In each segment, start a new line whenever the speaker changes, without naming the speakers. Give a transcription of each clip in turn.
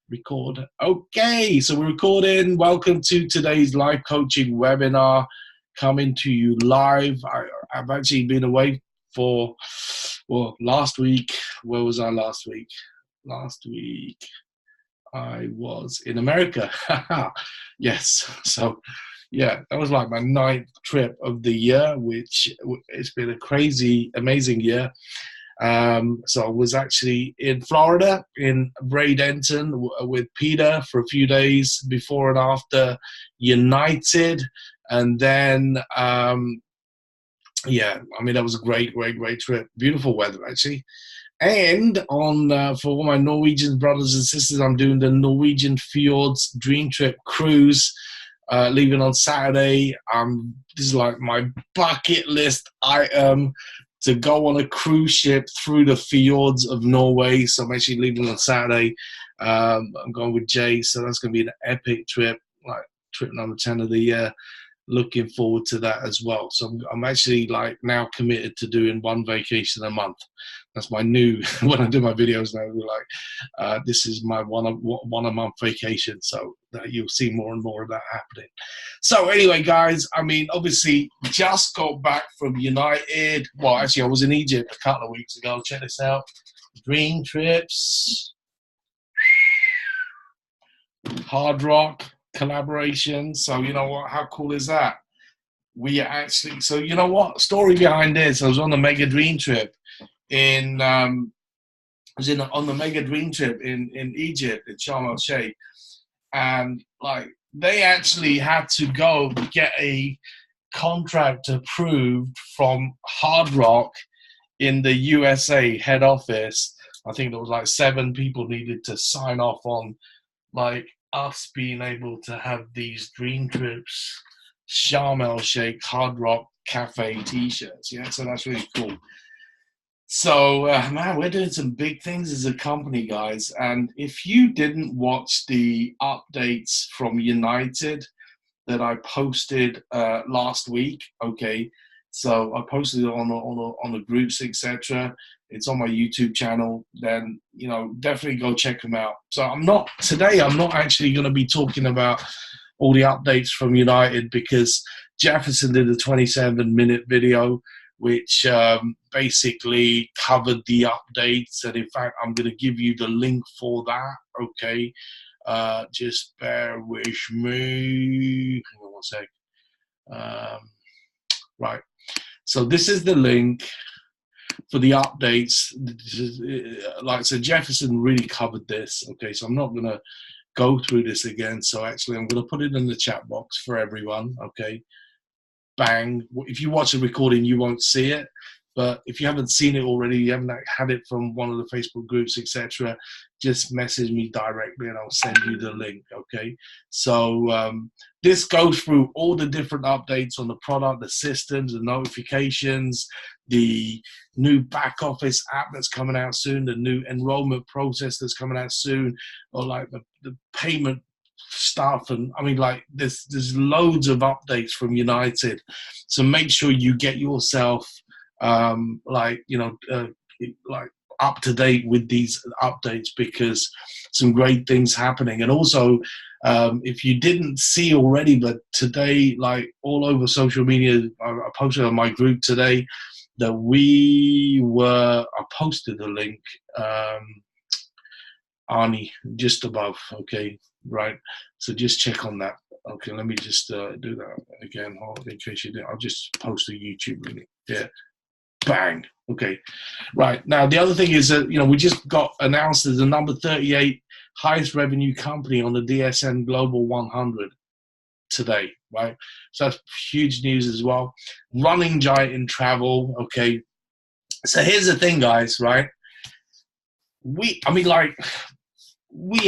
Record. Okay, so we're recording. Welcome to today's live coaching webinar, coming to you live. I've actually been away for, well, last week. Where was I last week? Last week I was in America. Yes, so yeah, that was like my 9th trip of the year, which it's been a crazy, amazing year. So I was actually in Florida, in Bradenton, with Peter for a few days before and after United. And then, yeah, I mean, that was a great trip. Beautiful weather, actually. And for all my Norwegian brothers and sisters, I'm doing the Norwegian Fjords Dream Trip cruise, leaving on Saturday. This is like my bucket list item, to go on a cruise ship through the fjords of Norway. So I'm actually leaving on Saturday. I'm going with Jay, so that's going to be an epic trip, like trip number 10 of the year. Looking forward to that as well. So I'm actually like now committed to doing one vacation a month. That's my new, when I do my videos now, we're like, this is my one a month vacation. So you'll see more and more of that happening. So anyway, guys, I mean, obviously just got back from United. Well, actually I was in Egypt a couple of weeks ago. Check this out. Dream Trips, Hard Rock collaboration. So you know what, how cool is that? We actually, so you know what, story behind this, I was on the Mega Dream Trip in on the Mega Dream Trip in Egypt, in Sharm el Sheikh, and like they actually had to go get a contract approved from Hard Rock in the USA head office. I think there was like 7 people needed to sign off on like us being able to have these Dream Trips Sharm el Sheikh Hard Rock Cafe t-shirts. Yeah, so that's really cool. So man, we're doing some big things as a company, guys. And if you didn't watch the updates from United that I posted last week, okay, so I posted it on the groups, etc. It's on my YouTube channel. Then you know, definitely go check them out. So I'm not actually going to be talking about all the updates from United, because Jefferson did a 27-minute video which basically covered the updates, and in fact I'm going to give you the link for that. Okay, just bear with me. Hang on one sec. Right. So this is the link for the updates. Like I said, Jefferson really covered this. Okay, so I'm not going to go through this again. So actually, I'm going to put it in the chat box for everyone. Okay, bang. If you watch the recording, you won't see it. But if you haven't seen it already, you haven't had it from one of the Facebook groups, etc., just message me directly and I'll send you the link, okay? So this goes through all the different updates on the product, the systems, the notifications, the new back office app that's coming out soon, the new enrollment process that's coming out soon, or like the payment stuff. And I mean, like there's loads of updates from United. So make sure you get yourself like up to date with these updates, because some great things happening. And also if you didn't see already, but today, like all over social media, I posted on my group today that I posted a link, Arnie, just above. Okay, right, so just check on that. Okay, let me just do that again, in case you didn't. I'll just post a YouTube link. Yeah, bang. Okay, right. Now the other thing is that, you know, we just got announced as the number 38 highest revenue company on the DSN Global 100 today, right? So that's huge news as well. Running giant in travel. Okay, so here's the thing, guys, right? We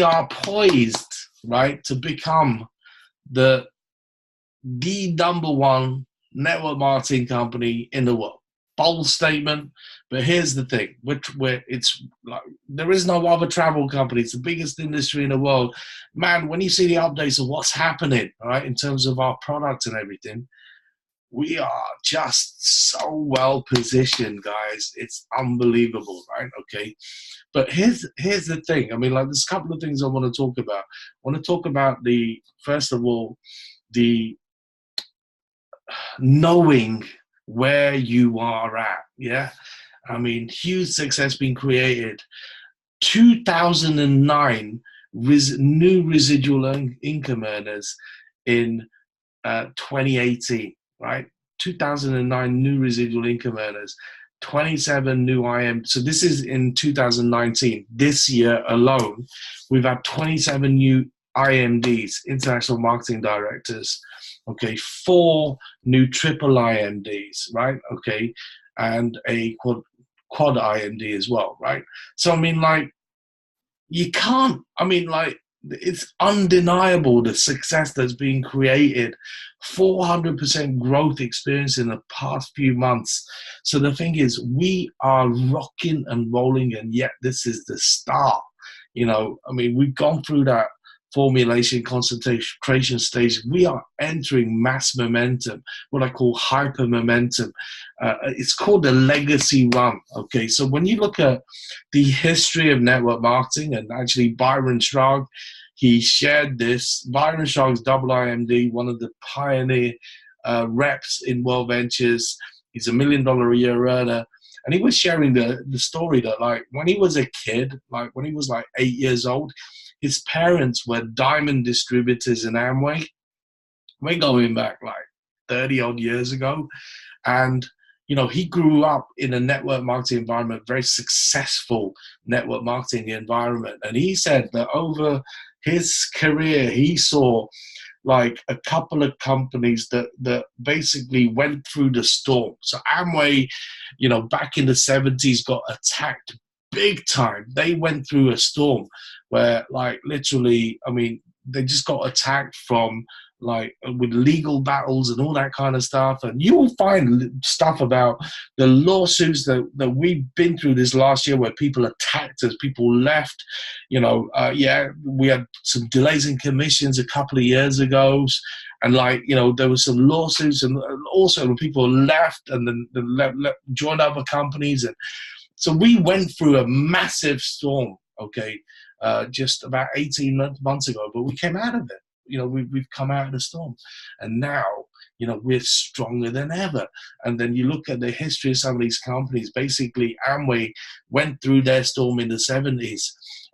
are poised, right, to become the number 1 network marketing company in the world. Bold statement, but here's the thing: it's like there is no other travel company. It's the biggest industry in the world, man. When you see the updates of what's happening, right, in terms of our products and everything, we are just so well positioned, guys. It's unbelievable, right? Okay. But here's the thing. I mean, like, there's a couple of things I want to talk about. I want to talk about the first of all, the knowing where you are at. Yeah. I mean, huge success being created. 2009 new residual income earners in 2018, right? 2009 new residual income earners, 27 new IM. So this is in 2019. This year alone, we've had 27 new IMDs, international marketing directors. Okay, 4 new triple IMDs, right? Okay, and a quad IMD as well, right? So I mean, like, you can't, I mean, like, it's undeniable the success that's been created, 400% growth experience in the past few months. So the thing is, we are rocking and rolling, and yet this is the start. I mean, we've gone through that formulation concentration stage. We are entering mass momentum, what I call hyper momentum. It's called the legacy run. Okay, so when you look at the history of network marketing, and actually Byron Schrag, he shared this. Byron Schrag's double IMD, one of the pioneer reps in World Ventures. He's $1 million a year earner. And he was sharing the story that, like, when he was a kid, like when he was like 8 years old, his parents were diamond distributors in Amway. We're going back like 30 odd years ago. And, he grew up in a network marketing environment, very successful network marketing environment. And he said that over his career, he saw like a couple of companies that basically went through the storm. So Amway, back in the 70s got attacked big time. They went through a storm where, like, literally, I mean, they just got attacked from, like, with legal battles and all that kind of stuff. And you will find stuff about the lawsuits that we've been through this last year, where people attacked us, people left. Yeah, we had some delays in commissions a couple of years ago. And, like, there were some lawsuits, and also people left and then joined other companies. And so we went through a massive storm, okay, just about 18 months ago, but we came out of it. We've come out of the storm, and now, we're stronger than ever. And then you look at the history of some of these companies. Basically, Amway went through their storm in the 70s.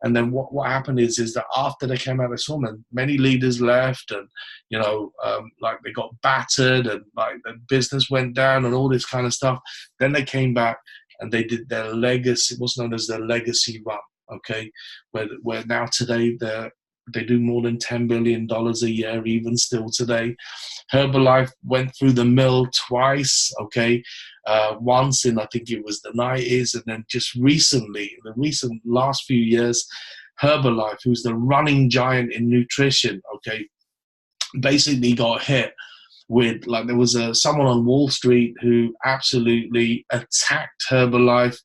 And then what happened is that after they came out of the storm, and many leaders left, and, like, they got battered, and, like, the business went down and all this kind of stuff. Then they came back and they did their legacy, what's known as their legacy run, okay, where now today they do more than $10 billion a year, even still today. Herbalife went through the mill twice, okay, once in, I think it was the 90s, and then just recently, the recent last few years, Herbalife, who's the running giant in nutrition, okay, basically got hit with, like, there was someone on Wall Street who absolutely attacked Herbalife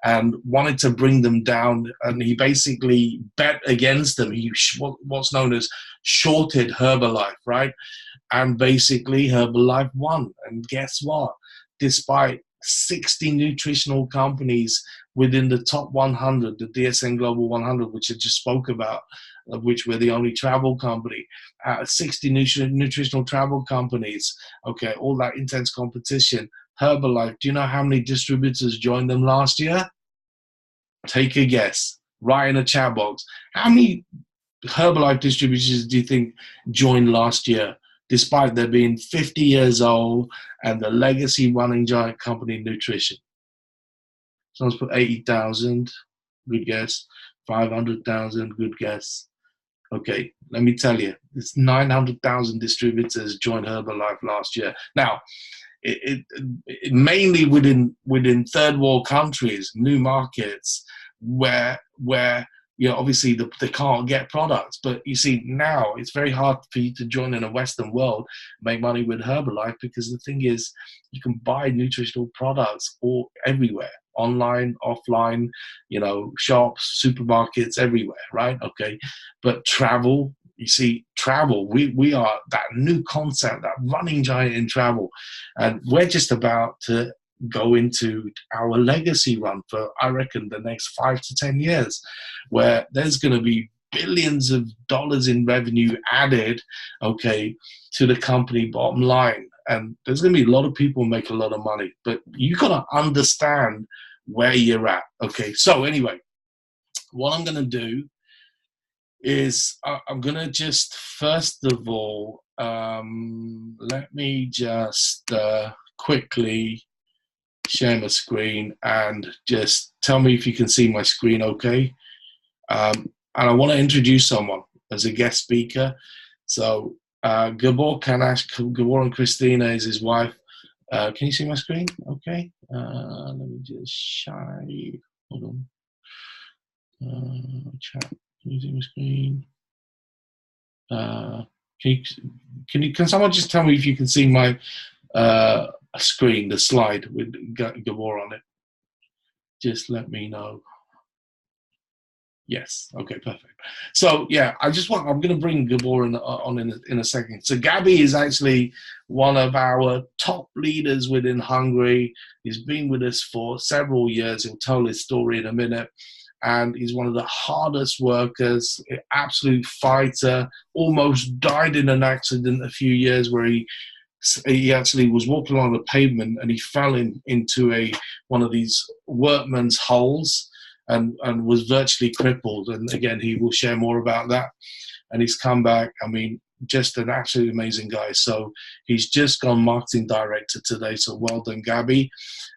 and wanted to bring them down, and he basically bet against them. He what's known as shorted Herbalife, right? And basically Herbalife won. And guess what? Despite 60 nutritional companies within the top 100, the DSN Global 100, which I just spoke about, of which we're the only travel company, 60 nutritional travel companies, okay, all that intense competition. Herbalife, do you know how many distributors joined them last year? Take a guess. Write in the chat box. How many Herbalife distributors do you think joined last year, despite there being 50 years old and the legacy running giant company nutrition? Someone's put 80,000. Good guess. 500,000. Good guess. Okay, let me tell you, it's 900,000 distributors joined Herbalife last year. Now, it mainly within third world countries, new markets, where obviously they can't get products. But you see, now it's very hard for you to join in a Western world, make money with Herbalife, because the thing is, you can buy nutritional products all everywhere, online, offline, shops, supermarkets, everywhere, right? Okay, but travel, you see, travel. We are that new concept, that running giant in travel. And we're just about to go into our legacy run for, I reckon, the next 5 to 10 years, where there's going to be billions of dollars in revenue added, okay, to the company bottom line. And there's going to be a lot of people make a lot of money, but you got to understand where you're at. Okay. So anyway, what I'm going to do is I'm going to just, first of all, let me just quickly share my screen and just tell me if you can see my screen okay. And I want to introduce someone as a guest speaker. So Gabor Kanash, Gabor and Christina is his wife. Can you see my screen? Okay. Let me just share. Hold on. Chat. Can you see my screen? Can someone just tell me if you can see my screen, the slide with Gabor on it? Just let me know. Yes. Okay. Perfect. So yeah, I'm going to bring Gabor on in a second. So Gabi is actually one of our top leaders within Hungary. He's been with us for several years. He'll tell his story in a minute. And he's one of the hardest workers, absolute fighter, almost died in an accident a few years where he actually was walking along the pavement and he fell into one of these workman's holes and was virtually crippled. And again, he will share more about that. And he's come back. I mean, just an absolutely amazing guy. So he's just gone marketing director today. So well done, Gabi.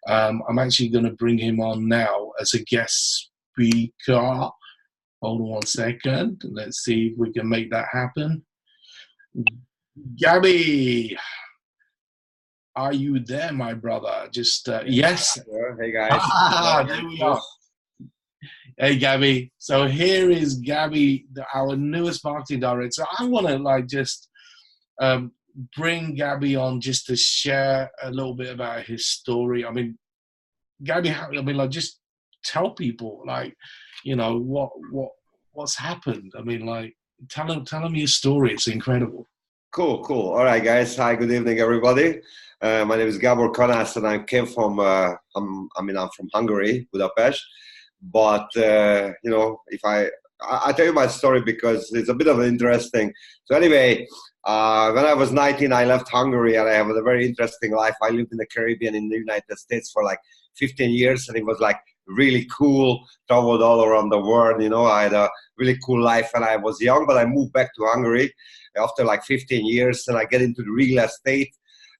I'm actually going to bring him on now as a guest speaker. Hold on one second. Let's see if we can make that happen. Gabi, are you there, my brother? Just yes.
Hey guys.
There we are. Hey Gabi. So here is Gabi, our newest marketing director. I want to just bring Gabi on just to share a little bit about his story. I mean, Gabi, just tell people what's happened. I mean, tell them your story. It's incredible.
Cool. All right, guys. Hi, good evening, everybody. My name is Gabor Kanász, and I came from I'm from Hungary, Budapest. But if I tell you my story because it's a bit of an interesting. So anyway, when I was 19, I left Hungary, and I have a very interesting life. I lived in the Caribbean in the United States for 15 years, and it was really cool. Traveled all around the world. I had a really cool life when I was young. But I moved back to Hungary after 15 years, and I get into the real estate.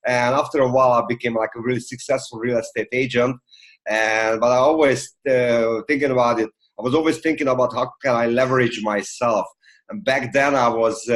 And after a while, I became a really successful real estate agent. But I always thinking about it. I was always thinking about how can I leverage myself. And back then, I was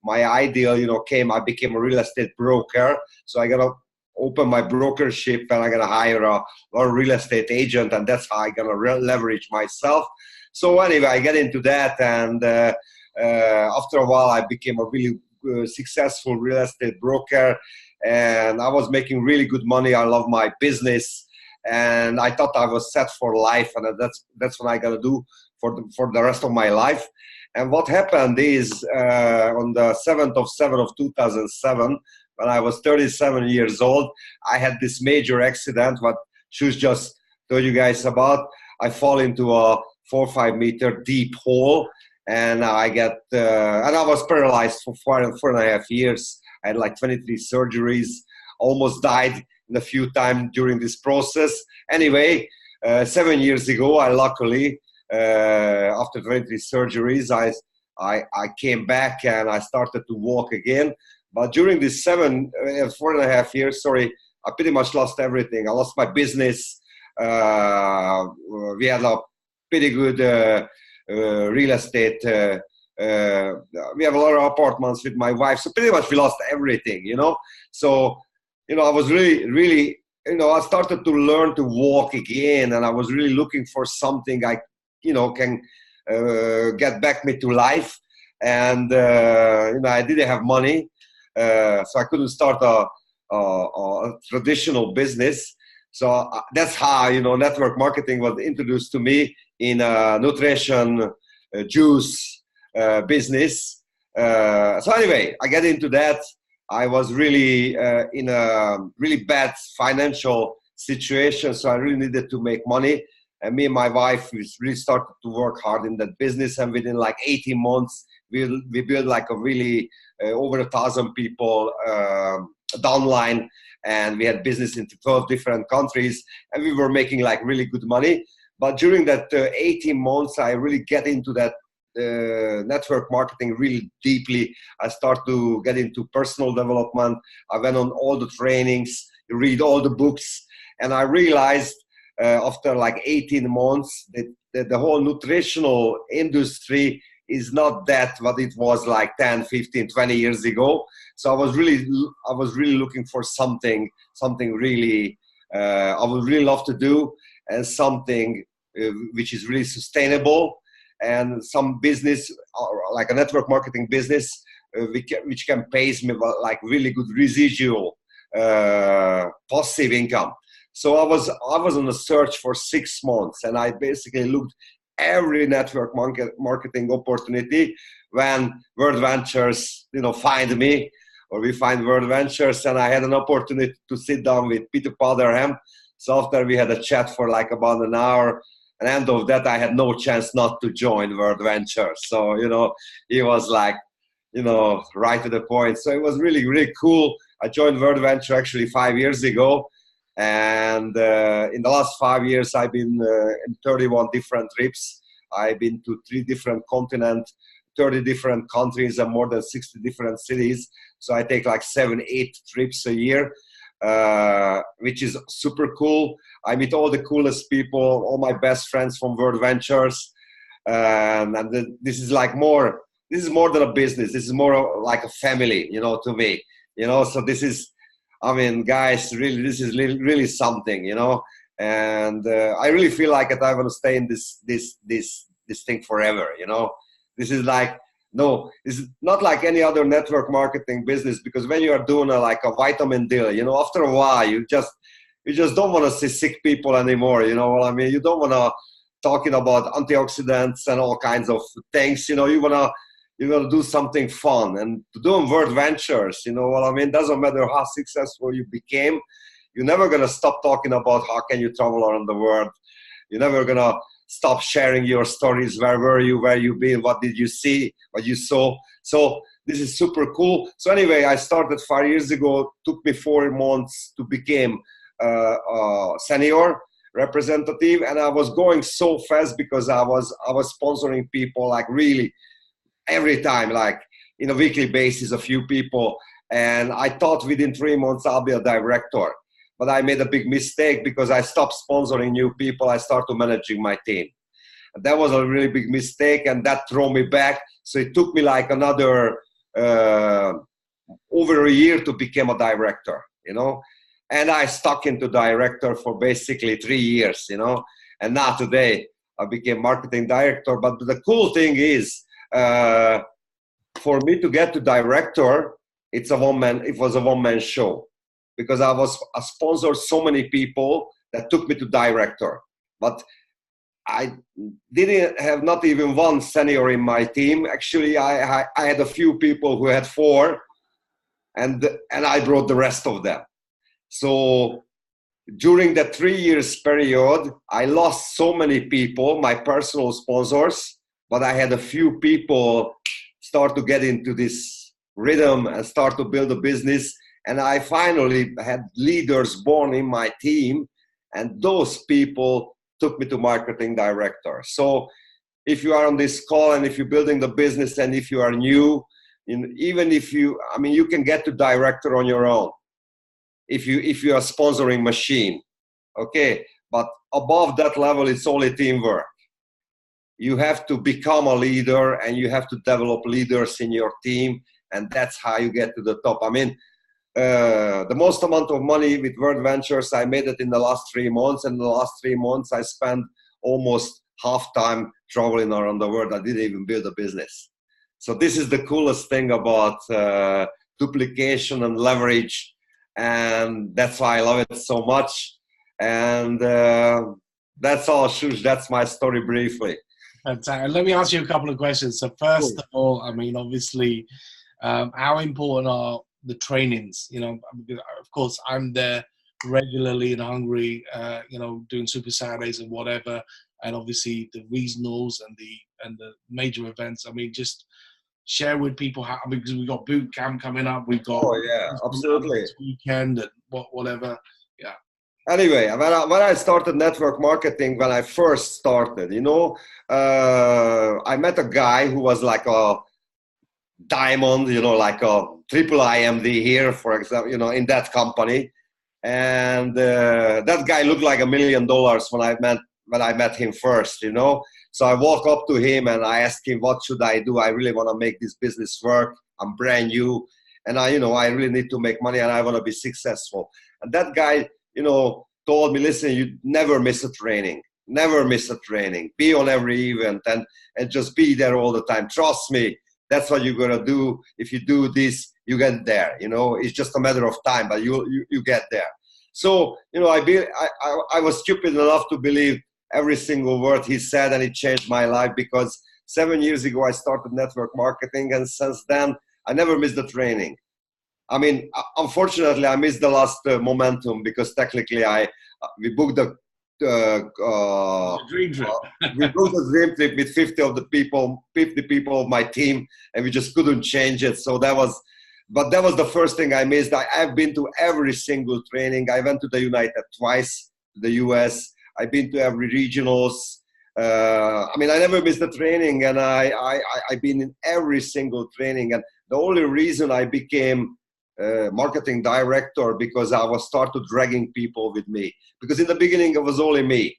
my ideal. I became a real estate broker. So I gotta open my brokership, and I'm gonna hire a real estate agent, and that's how I'm gonna leverage myself. So anyway, I get into that, and after a while, I became a really successful real estate broker, and I was making really good money. I love my business. And I thought I was set for life, and that's what I gotta do for the rest of my life. And what happened is on the 7th of 2007, when I was 37 years old, I had this major accident. What Shoes just told you guys about. I fall into a 4 or 5 meter deep hole, and I was paralyzed for 4.5 years. I had 23 surgeries, almost died a few times during this process. Anyway, 7 years ago, I luckily, after 23 surgeries, I came back and I started to walk again. But during this 4.5 years, I pretty much lost everything. I lost my business. We had a pretty good real estate. We have a lot of apartments with my wife, so pretty much we lost everything, So I was really, I started to learn to walk again, and I was really looking for something I, can get back me to life. And, I didn't have money, so I couldn't start a traditional business. So that's how, network marketing was introduced to me in nutrition, juice business. So anyway, I get into that. I was really in a really bad financial situation, so I really needed to make money. And me and my wife, we really started to work hard in that business. And within like 18 months, we built like a really over 1,000 people downline, and we had business in 12 different countries, and we were making like really good money. But during that 18 months, I really get into that network marketing really deeply. I start to get into personal development. I went on all the trainings, read all the books, and I realized after like 18 months that the whole nutritional industry is not that what it was like 10, 15, 20 years ago. So I was really looking for something really I would really love to do, and something which is really sustainable, and some business like a network marketing business which can pay me like really good residual passive income. So I was on a search for 6 months, and I basically looked every network marketing opportunity. When World Ventures, find me, or we find World Ventures, and I had an opportunity to sit down with Peter Paderham. So after we had a chat for like about an hour, and end of that, I had no chance not to join World Ventures. So, he was like, right to the point. So it was really, really cool. I joined World Venture actually 5 years ago. And in the last 5 years, I've been in 31 different trips. I've been to 3 different continents, 30 different countries, and more than 60 different cities. So I take like 7-8 trips a year, which is super cool. I meet all the coolest people, all my best friends from World Ventures. And this is more than a business. This is more like a family, to me. So this is, guys, really, this is really something, and I really feel like that I want to stay in this thing forever, This is like, no, it's not like any other network marketing business, because when you are doing like a vitamin deal, after a while, you just don't want to see sick people anymore, you know what I mean? You don't want to talking about antioxidants and all kinds of things, you want to do something fun. And to do World Ventures, you know what I mean? Doesn't matter how successful you became, you're never going to stop talking about how can you travel around the world. You're never going to stop sharing your stories. Where were you? Where you been? What did you see? What you saw? So this is super cool. So anyway, I started 5 years ago. Took me 4 months to become a senior representative. And I was going so fast because I was sponsoring people like really every time, like in a weekly basis, a few people. And I thought within 3 months I'll be a director. But I made a big mistake because I stopped sponsoring new people. I started managing my team. And that was a really big mistake, and that threw me back. So it took me like another over a year to become a director, And I stuck into director for basically 3 years, And now today I became marketing director. But the cool thing is, for me to get to director, it was a one-man show, because I sponsored so many people that took me to director. But I didn't have not even one senior in my team. Actually, I had a few people who had 4, and I brought the rest of them. So during that 3 years period, I lost so many people, my personal sponsors, but I had a few people start to get into this rhythm and start to build a business. And I finally had leaders born in my team, and those people took me to marketing director. So if you are on this call, and if you're building the business, and if you are new, even if you can get to director on your own if you are sponsoring machine, okay? But above that level, it's only teamwork. You have to become a leader, and you have to develop leaders in your team, and that's how you get to the top. The most amount of money with World Ventures, I made it in the last 3 months. And in the last 3 months, I spent almost half time traveling around the world. I didn't even build a business. So this is the coolest thing about duplication and leverage. And that's why I love it so much. And that's all, Shush. That's my story briefly.
Let me ask you a couple of questions. So first
Cool.
of all, I mean, obviously, how important are the trainings? You know, because of course, I'm there regularly in Hungary, doing Super Saturdays and whatever, and obviously the regionals and the major events. I mean, just share with people how, because we've got boot camp coming up, we've got
Oh yeah, absolutely.
this weekend and whatever. Yeah.
Anyway, when I started network marketing, when I first started, I met a guy who was like a diamond, like a triple IMD here, for example, in that company. And that guy looked like $1 million when I met him first. So I walk up to him and I ask him, what should I do? I really want to make this business work. I'm brand new, and I really need to make money and I want to be successful. And that guy, told me, listen, you never miss a training. Never miss a training. Be on every event and just be there all the time. Trust me, that's what you're gonna do. If you do this, you get there. It's just a matter of time, but you get there. So I was stupid enough to believe every single word he said, and it changed my life, because 7 years ago I started network marketing, and since then I never missed a training. I mean, unfortunately, I missed the last momentum, because technically we booked the
Dream trip.
we booked a dream trip with 50 people of my team, and we just couldn't change it. So that was the first thing I missed. I've been to every single training. I went to the United twice, to the US. I've been to every regionals. I never missed a training, and I've been in every single training. And the only reason I became marketing director, because I was started dragging people with me, because in the beginning it was only me,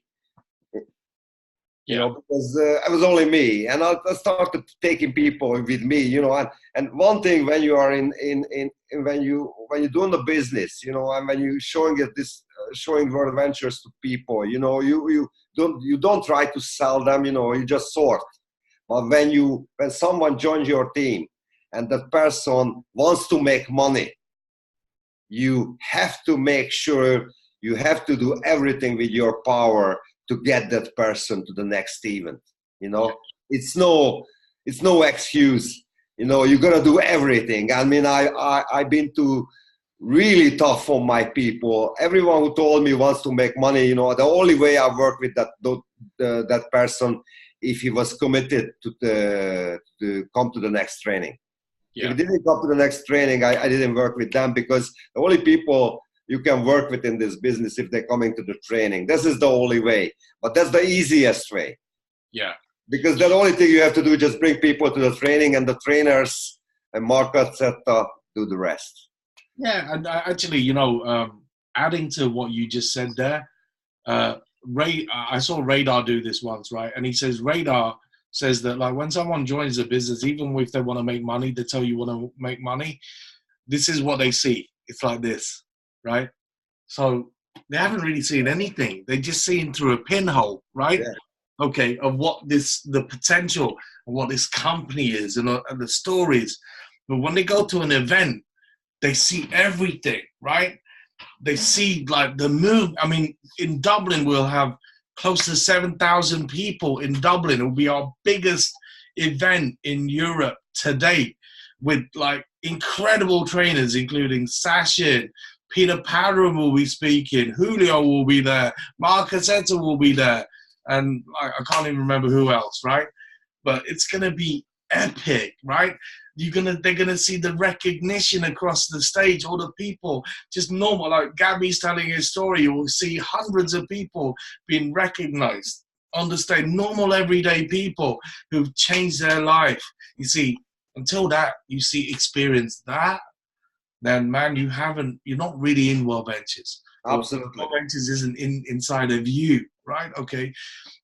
because it was only me, and I started taking people with me, and one thing, when you are when you're doing the business, and when you showing World Ventures to people, you don't try to sell them, you just sort. But when someone joins your team and that person wants to make money, you have to make sure, you have to do everything with your power to get that person to the next event. It's no excuse. You're gonna do everything. I mean, I've been to really tough on my people. Everyone who told me wants to make money, the only way I work with that person, if he was committed to come to the next training.
Yeah.
If he didn't come to the next training, I didn't work with them, because the only people you can work with in this business, if they're coming to the training. This is the only way, but that's the easiest way.
Yeah.
Because the only thing you have to do is just bring people to the training, and the trainers and market setup do the rest.
Yeah, and actually, adding to what you just said there, Ray, I saw Radar do this once, right? And he says Radar says that, like, when someone joins a business, even if they want to make money, they tell you want to make money, this is what they see. It's like this, right? So they haven't really seen anything. They just seen through a pinhole, right? Yeah. Okay, of what the potential of what this company is, and the stories. But when they go to an event, they see everything, right? They see, like, the move. I mean, in Dublin, we'll have close to 7,000 people in Dublin. It will be our biggest event in Europe today, with, like, incredible trainers, including Sashin, Peter Padron will be speaking, Julio will be there, Marcus Etta will be there, and I can't even remember who else, right? But it's going to be epic, right? They're gonna see the recognition across the stage, all the people, just normal, like Gabby's telling his story, you will see hundreds of people being recognized on the stage, normal everyday people who've changed their life. You see, until that, experience that, then, man, you're not really in World Ventures.
Absolutely.
World Ventures isn't inside of you, right? Okay.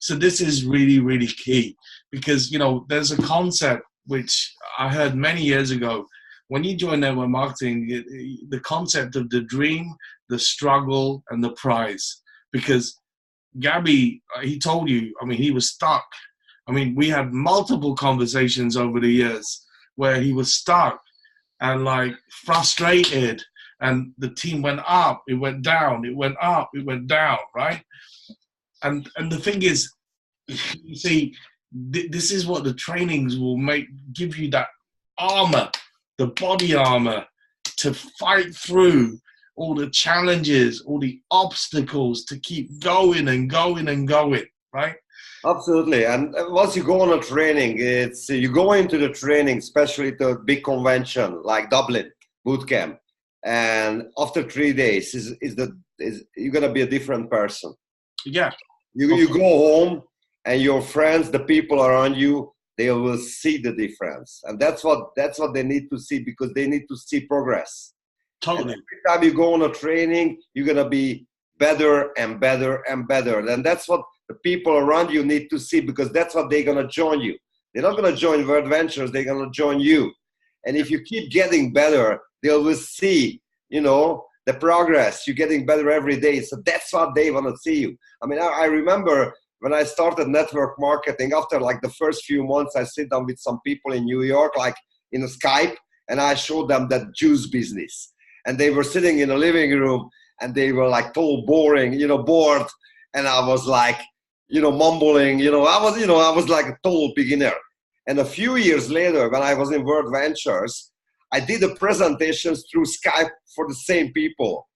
So this is really, really key, because, there's a concept which I heard many years ago. When you join network marketing, the concept of the dream, the struggle, and the prize. Because Gabby, he told you, he was stuck. We had multiple conversations over the years where he was stuck and, like, frustrated, and the team went up, it went down, it went up, it went down, right? And the thing is, you see, this is what the trainings will give you, that armor, the body armor, to fight through all the challenges, all the obstacles, to keep going and going and going, right?
Absolutely. And once you go on a training, you go into the training, especially to a big convention like Dublin boot camp, and after 3 days you're gonna be a different person.
Yeah.
You go home, and your friends, the people around you, they will see the difference, and that's what they need to see, because they need to see progress.
Totally.
And every time you go on a training, you're gonna be better and better and better, and that's what the people around you need to see, because that's what they're gonna join you. They're not gonna join World Ventures; they're gonna join you. And if you keep getting better, they will see, the progress. You're getting better every day. So that's what they want to see you. I mean, I remember when I started network marketing, after like the first few months, I sit down with some people in New York, like in a Skype, and I showed them that juice business. And they were sitting in a living room, and they were like total boring, bored. And I was like, mumbling, I was like a total beginner. And a few years later, when I was in World Ventures, I did the presentations through Skype for the same people.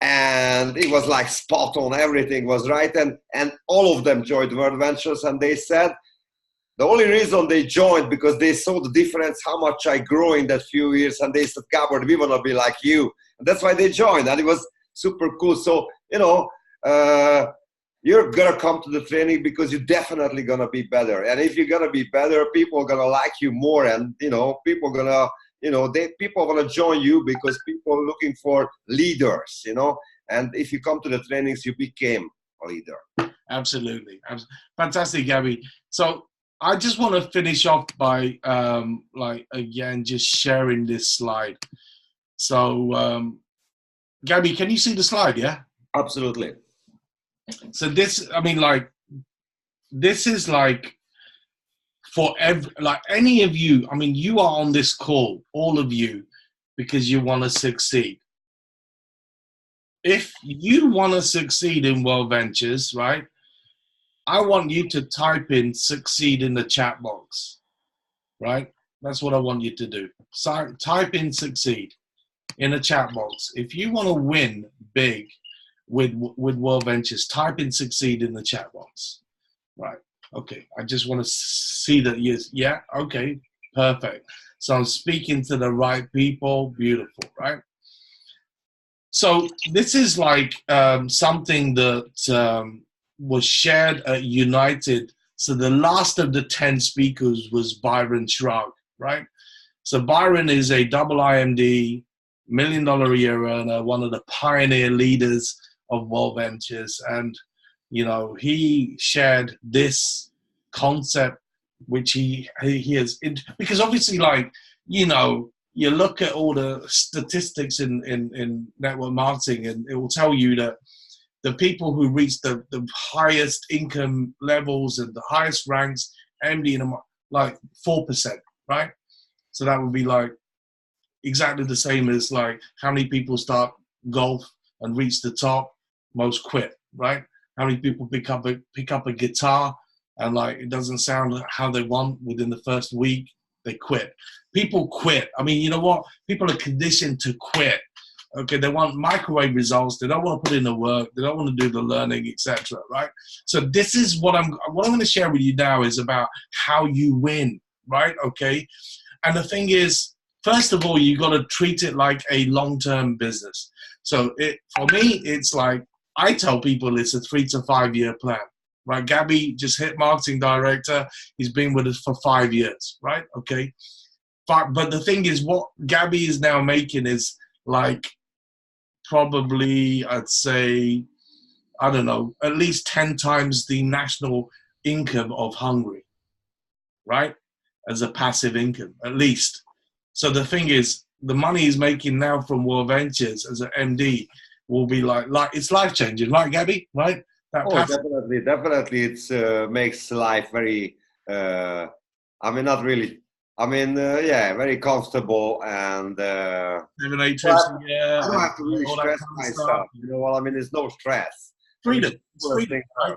And it was like spot on, everything was right. And all of them joined World Ventures, and they said the only reason they joined because they saw the difference, how much I grew in that few years. And they said, Gabor, we want to be like you. And that's why they joined. And it was super cool. So, you're going to come to the training because you're definitely going to be better. And if you're going to be better, people are going to like you more. And, people are going to, people want to join you because people are looking for leaders, and if you come to the trainings, you became a leader.
Absolutely. Fantastic, Gabby. So I just want to finish off by, again, just sharing this slide. So, Gabby, can you see the slide? Yeah?
Absolutely.
So this is like, for any of you, you are on this call, all of you, because you want to succeed. If you want to succeed in World Ventures, right, I want you to type in succeed in the chat box, right? That's what I want you to do. So type in succeed in the chat box. If you want to win big with World Ventures, type in succeed in the chat box, right? Okay, I just want to see that yeah, okay, perfect. So I'm speaking to the right people, beautiful, right? So this is like something that was shared at United. So the last of the 10 speakers was Byron Shrug, right? So Byron is a double IMD, $1 million a year earner, one of the pioneer leaders of World Ventures. And he shared this concept, which he has, because obviously, you look at all the statistics in network marketing, and it will tell you that the people who reach the highest income levels and the highest ranks, MD, like 4%, right? So that would be like exactly the same as like how many people start golf and reach the top, most quit, right? How many people pick up a guitar and like it doesn't sound how they want within the first week, they quit. People quit. You know what? People are conditioned to quit. Okay, they want microwave results. They don't want to put in the work. They don't want to do the learning, etc. Right? So this is what I'm going to share with you now is about how you win, right? Okay, and the thing is, first of all, you got to treat it like a long-term business. So for me, it's like I tell people it's a 3 to 5 year plan. Right, Gabby just hit marketing director. He's been with us for 5 years, right? Okay, but the thing is, what Gabby is now making is like probably, I'd say, I don't know, at least 10 times the national income of Hungary, right? As a passive income, at least. So the thing is, the money he's making now from World Ventures as an MD will be like it's life changing, right, Gabby? Right?
Definitely. It makes life very, not really. Very comfortable and.
7, 8 trips a year.
I don't have to really stress myself. You know what I mean? There's no stress.
Freedom. It's freedom. Right?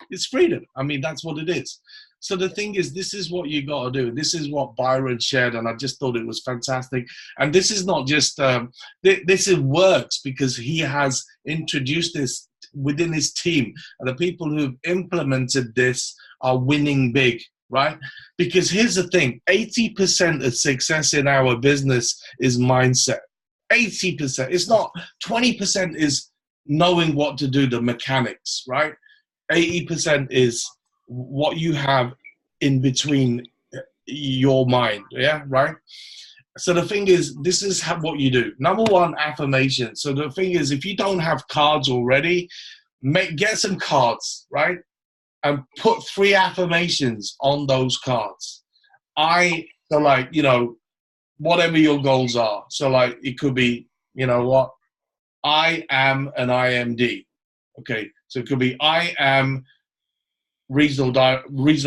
It's freedom. That's what it is. So the thing is, this is what you got to do. This is what Byron shared, and I just thought it was fantastic. And this is not just works because he has introduced this within his team, and the people who've implemented this are winning big, right? Because here's the thing: 80% of success in our business is mindset. 80%. It's not 20% is knowing what to do, the mechanics, right? 80% is what you have in between your mind, yeah, right? So the thing is, this is what you do. Number one, affirmation. So the thing is, if you don't have cards already, get some cards, right? And put 3 affirmations on those cards. So like, you know, whatever your goals are. So like, it could be, you know what? I am an IMD. Okay, so it could be I am regional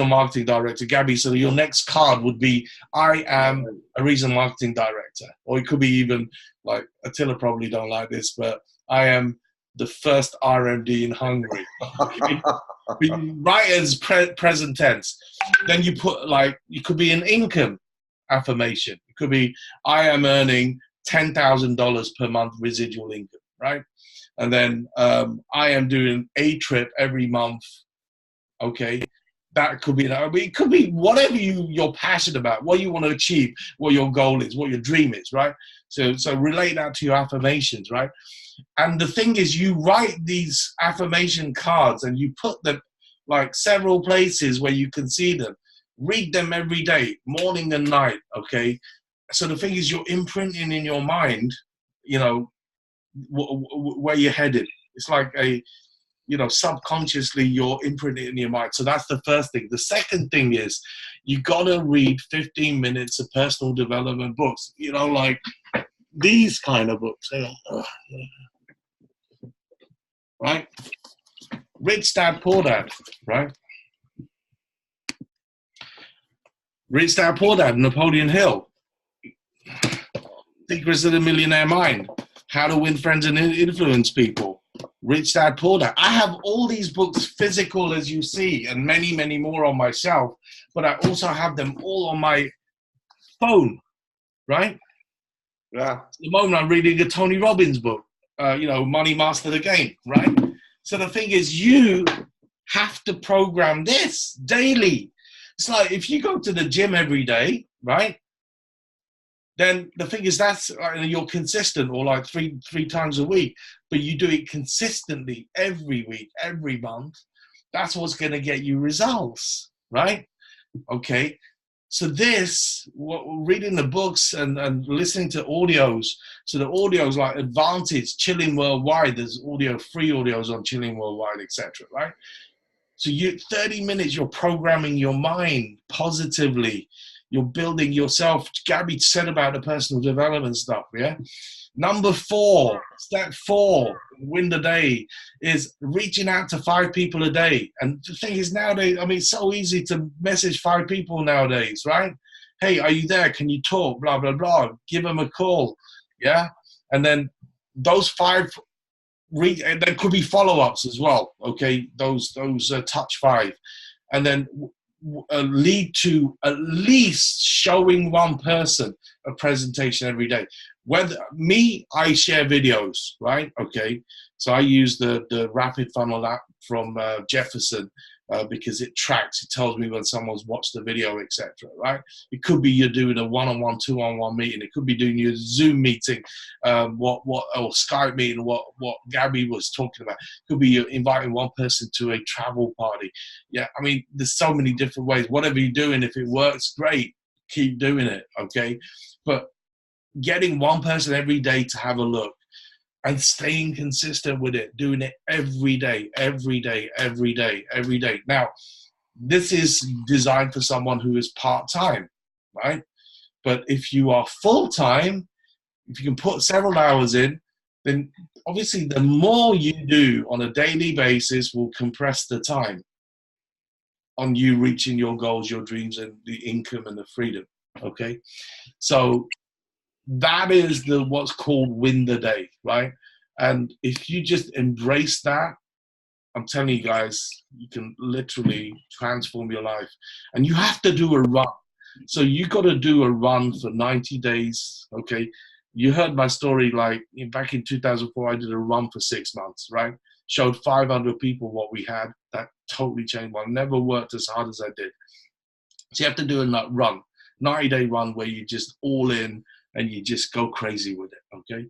marketing director, Gabby. So your next card would be I am a regional marketing director, or it could be even like Attila probably don't like this, but I am the first RMD in Hungary. Right as present tense. Then you put like, it could be an income affirmation. It could be I am earning $10,000 per month residual income, right? And then I am doing a trip every month. Okay, that could be, it could be whatever you're passionate about, what you want to achieve, what your goal is, what your dream is, right? So relate that to your affirmations, right? And the thing is, you write these affirmation cards and you put them like several places where you can see them. Read them every day, morning and night, okay? So the thing is, you're imprinting in your mind, you know, where you're headed. It's like you know, subconsciously you're imprinting in your mind. So that's the first thing. The second thing is you got to read 15 minutes of personal development books, you know, like these kind of books, right? Rich Dad, Poor Dad, right? Rich Dad, Poor Dad, Napoleon Hill. Secrets of the Millionaire Mind. How to Win Friends and Influence People. Rich Dad, Poor Dad. I have all these books physical, as you see, and many, many more on my shelf, but I also have them all on my phone, right?
Yeah.
At the moment, I'm reading a Tony Robbins book, you know, Money Master the Game, right? So the thing is, you have to program this daily. It's like if you go to the gym every day, right? Then the thing is, that's you're consistent, or like three times a week, but you do it consistently every week, every month. That's what's going to get you results, right? Okay. So reading the books and listening to audios. So the audios like Advantage, Chilling Worldwide. There's free audios on Chilling Worldwide, etc. Right? So 30 minutes, you're programming your mind positively. You're building yourself. Gabby said about the personal development stuff, yeah? Number 4, step 4, win the day, is reaching out to 5 people a day. And the thing is nowadays, I mean, it's so easy to message 5 people nowadays, right? Hey, are you there? Can you talk? Blah, blah, blah. Give them a call, yeah? And then those 5, and there could be follow-ups as well, okay? Those touch 5. And then lead to at least showing one person a presentation every day. I share videos, right? Okay, so I use the Rapid Funnel app from Jefferson because it tracks, it tells me when someone's watched the video, etc. Right? It could be you're doing a one-on-one, two-on-one meeting. It could be doing your Zoom meeting, or Skype meeting. What Gabby was talking about. It could be you're inviting one person to a travel party. Yeah, I mean, there's so many different ways. Whatever you're doing, if it works, great. Keep doing it. Okay, but getting one person every day to have a look and staying consistent with it, doing it every day, every day, every day, every day. Now, this is designed for someone who is part-time, right? But if you are full-time, if you can put several hours in, then obviously the more you do on a daily basis will compress the time on you reaching your goals, your dreams, and the income and the freedom, okay? So that is what's called win the day, right? And if you just embrace that, I'm telling you guys, you can literally transform your life. And you have to do a run. So you got to do a run for 90 days, okay? You heard my story, like back in 2004, I did a run for 6 months, right? Showed 500 people what we had. That totally changed. I never worked as hard as I did. So you have to do a run, 90-day run where you just all in and you just go crazy with it, okay?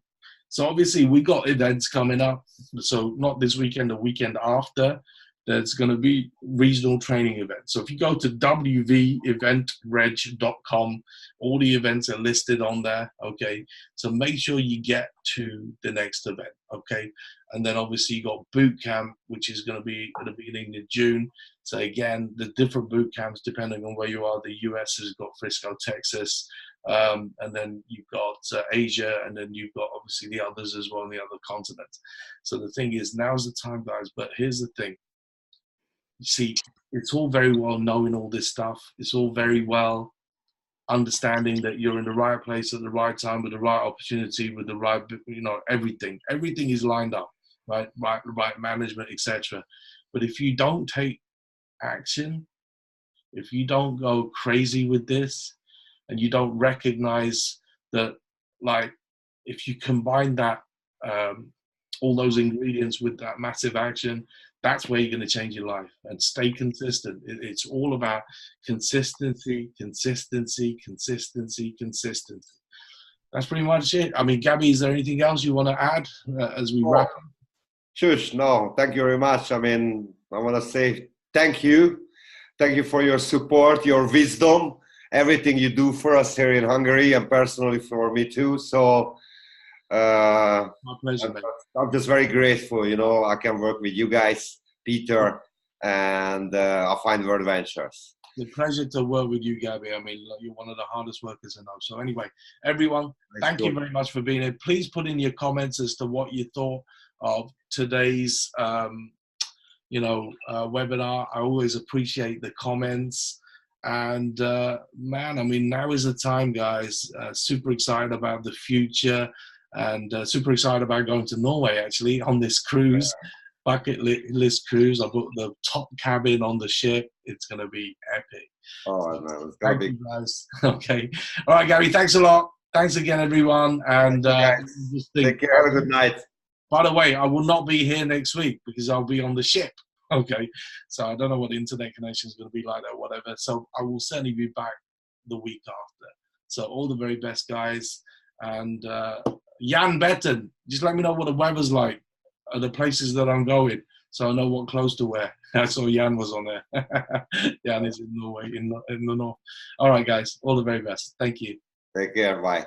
So obviously we got events coming up. So not this weekend, the weekend after, there's going to be regional training events. So if you go to wveventreg.com, all the events are listed on there, okay? So make sure you get to the next event, okay? And then obviously you got boot camp, which is going to be at the beginning of June. So again, the different boot camps, depending on where you are, the US has got Frisco, Texas, and then you've got Asia, and then you've got obviously the others as well on the other continents. So the thing is, now's the time, guys. But here's the thing. You see, it's all very well knowing all this stuff. It's all very well understanding that you're in the right place at the right time with the right opportunity, with the right, everything. Everything is lined up, right management, etc. But if you don't take action, if you don't go crazy with this, and you don't recognize that, like, if you combine that, all those ingredients with that massive action, that's where you're going to change your life. And stay consistent. It's all about consistency, consistency, consistency, consistency. That's pretty much it. I mean, Gabby, is there anything else you want to add as we wrap up?
Shush, no, thank you very much. I mean, I want to say thank you. Thank you for your support, your wisdom, everything you do for us here in Hungary, and personally for me too. So
my pleasure,
I'm just very grateful, I can work with you guys, Peter, and I Find World Ventures.
It's a pleasure to work with you, Gabby. I mean, you're one of the hardest workers I know. So anyway, everyone, thank you very much for being here. Please put in your comments as to what you thought of today's webinar. I always appreciate the comments. And man, I mean, now is the time, guys. Super excited about the future, and super excited about going to Norway, actually, on this cruise, bucket list cruise. I booked the top cabin on the ship. It's going to be epic.
Oh, no, it's going to be.
You guys. Okay. All right, Gary, thanks a lot. Thanks again, everyone. And
just take care. Have a good night.
By the way, I will not be here next week because I'll be on the ship. Okay, so I don't know what the internet connection is going to be like or whatever. So I will certainly be back the week after. So all the very best, guys. And Jan Betten, just let me know what the weather's like at the places that I'm going, so I know what clothes to wear. I saw Jan was on there. Jan is in Norway, in the north. All right, guys, all the very best. Thank you.
Take care. Bye.